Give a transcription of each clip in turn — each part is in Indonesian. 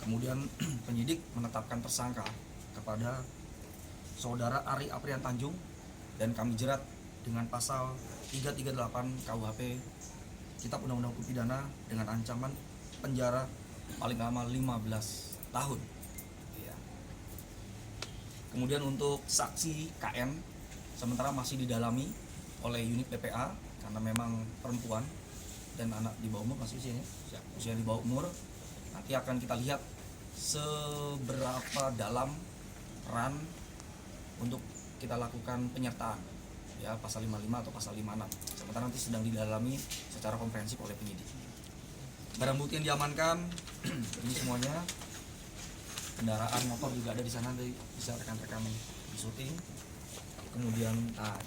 Kemudian penyidik menetapkan tersangka kepada saudara Ari Aprian Tanjung dan kami jerat dengan pasal 338 KUHP Kitab Undang-Undang Hukum Pidana dengan ancaman penjara paling lama 15 tahun. Ya. Kemudian untuk saksi KN sementara masih didalami oleh unit PPA karena memang perempuan dan anak di bawah umur, masih usia di bawah umur. Nanti akan kita lihat seberapa dalam peran untuk kita lakukan penyertaan, ya, pasal 55 atau pasal 56. Sementara nanti sedang didalami secara komprehensif oleh penyidik. Barang bukti yang diamankan ini semuanya, kendaraan motor juga ada di sana, bisa rekan-rekan di syuting. Kemudian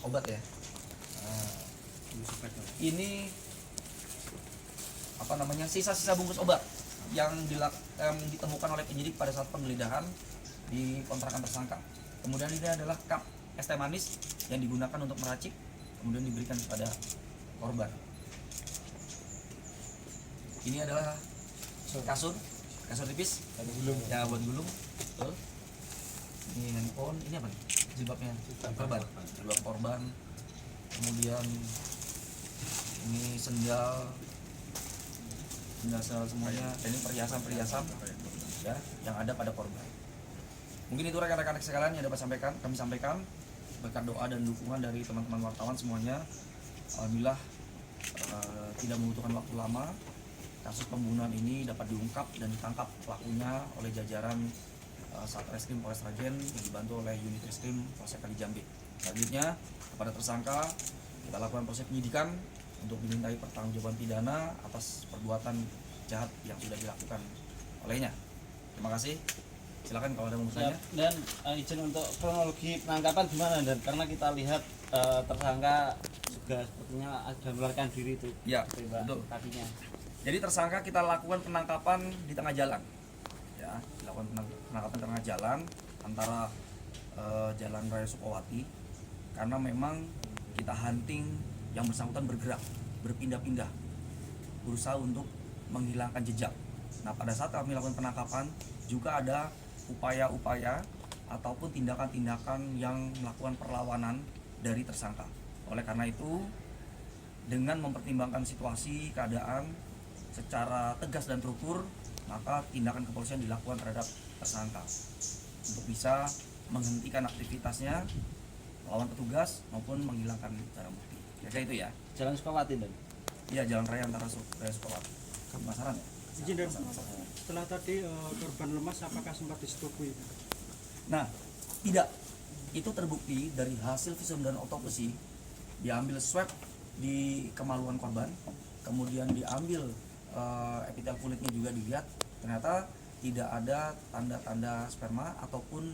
obat ya. Ini sisa-sisa bungkus obat yang ditemukan oleh penyidik pada saat penggeledahan di kontrakan tersangka. Kemudian ini adalah cup es teh manis yang digunakan untuk meracik, kemudian diberikan kepada korban. Ini adalah kasur tipis ya buat gulung. Betul. Ini handphone, ini apa nih? Jilbabnya jilbab korban. Kemudian ini sendal semuanya, dan ini perhiasan ya yang ada pada korban. Mungkin itu rekan-rekan sekalian yang dapat kami sampaikan berkat doa dan dukungan dari teman-teman wartawan semuanya. Alhamdulillah tidak membutuhkan waktu lama, kasus pembunuhan ini dapat diungkap dan ditangkap pelakunya oleh jajaran Satreskrim Polres Sragen yang dibantu oleh unit Reskrim Polsek Kalijambe. Selanjutnya kepada tersangka kita lakukan proses penyidikan untuk dimintai pertanggungjawaban pidana atas perbuatan jahat yang sudah dilakukan olehnya. Terima kasih. Silakan kalau ada yang mau bertanya. Dan izin untuk kronologi penangkapan gimana, dan karena kita lihat tersangka juga sepertinya ada melarikan diri itu. Ya, betul. Kakinya. Jadi tersangka kita lakukan penangkapan di tengah jalan. Ya, dilakukan penangkapan di tengah jalan antara Jalan Raya Sukowati, karena memang kita hunting yang bersangkutan berpindah-pindah, berusaha untuk menghilangkan jejak. Nah, pada saat kami lakukan penangkapan juga ada upaya-upaya ataupun tindakan-tindakan yang melakukan perlawanan dari tersangka. Oleh karena itu, dengan mempertimbangkan situasi keadaan secara tegas dan terukur, maka tindakan kepolisian dilakukan terhadap tersangka untuk bisa menghentikan aktivitasnya melawan petugas maupun menghilangkan barang bukti. Kayak itu ya. Jalan Sukowati, dan Iya, jalan raya antara Raya Sukowati. Penasaran ya? Izin, dan setelah tadi korban lemas, apakah sempat disetujui? Nah, tidak. Itu terbukti dari hasil visum dan otopsi. Diambil swab di kemaluan korban, kemudian diambil epitel kulitnya juga dilihat. Ternyata tidak ada tanda-tanda sperma ataupun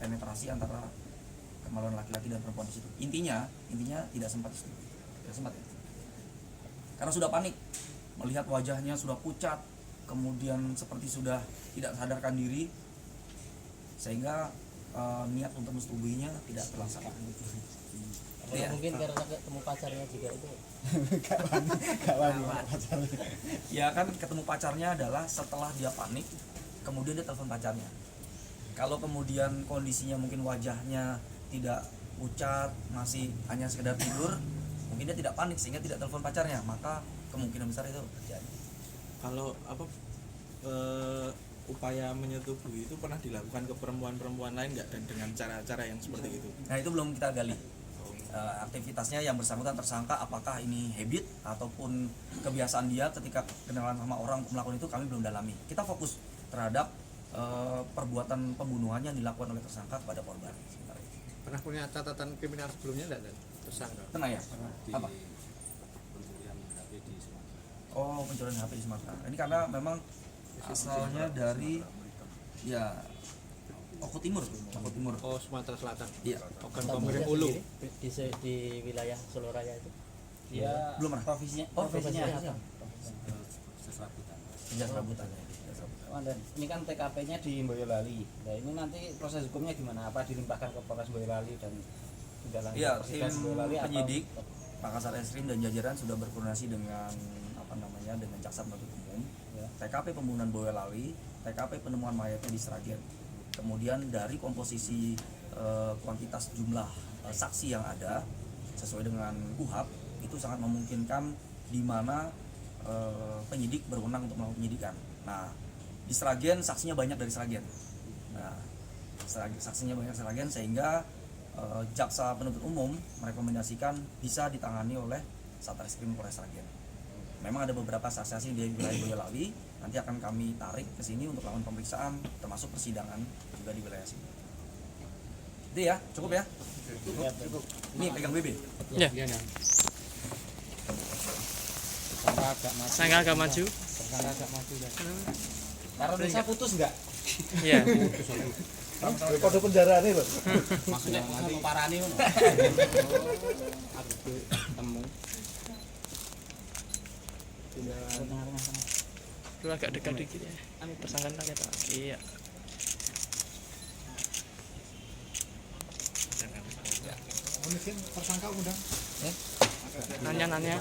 penetrasi antara kemaluan laki-laki dan perempuan di situ. Intinya tidak sempat disetujui. Tidak sempat ya. Karena sudah panik, melihat wajahnya sudah pucat, kemudian seperti sudah tidak sadarkan diri, sehingga niat untuk menyetubuhinya tidak terlaksana. Ya. Mungkin karena ketemu pacarnya juga itu. Ya kan, ketemu pacarnya adalah setelah dia panik, kemudian dia telepon pacarnya. Kalau kemudian kondisinya mungkin wajahnya tidak pucat, masih hanya sekedar tidur, mungkin dia tidak panik sehingga tidak telepon pacarnya, maka kemungkinan besar itu terjadi. Kalau upaya menyetubuhi itu pernah dilakukan ke perempuan-perempuan lain nggak, dan dengan cara-cara yang seperti itu? Nah, itu belum kita gali. Aktivitasnya yang bersangkutan tersangka, apakah ini habit ataupun kebiasaan dia ketika kenalan sama orang untuk melakukan itu, kami belum dalami. Kita fokus terhadap perbuatan pembunuhannya yang dilakukan oleh tersangka kepada korban. Pernah punya catatan kriminal sebelumnya enggak, dan tersangka? Pernah ya? Apa? Pencurian HP di Sumatera. Oh, pencurian HP di Sumatera. Ini karena memang asalnya dari ya Oku Timur. Oh, Sumatera Selatan. Iya. Bukan Komering Ulu. Di wilayah Solo Raya itu. Dia Belum pernah. profesinya apa? Seserabutan. Serabutan. Dan ini kan TKP-nya di Boyolali. Nah, ini nanti proses hukumnya gimana? Apa dilimpahkan ke Polres Boyolali dan tidak lanjut Iya, proses tim Boyolali penyidik Makassar Eskrim dan jajaran sudah berkoordinasi dengan dengan jaksa penuntut umum, ya, TKP pembunuhan Boyolali, TKP penemuan mayatnya di Sragen. Kemudian dari komposisi kuantitas jumlah saksi yang ada sesuai dengan KUHP itu sangat memungkinkan di mana penyidik berwenang untuk melakukan penyidikan. Nah, di Sragen saksinya banyak dari Sragen. Nah, saksinya banyak Sragen sehingga jaksa penuntut umum merekomendasikan bisa ditangani oleh Satreskrim Polres Sragen. Memang ada beberapa saksi di wilayah Boyolali, nanti akan kami tarik ke sini untuk melakukan pemeriksaan termasuk persidangan juga di wilayah sini. Itu ya, cukup ya? Ini pegang BB. Ya. Iya, Dan. Sangka agak maju. Tersangka agak maju dan. Karena desa putus enggak? Iya. Kode penjara nih loh. Maksudnya nanti parani ngono. Aku ketemu. Lu agak dekat dikit ya. Tersangka lagi tak? Iya. Mungkin tersangka undang. Nanya-nanya.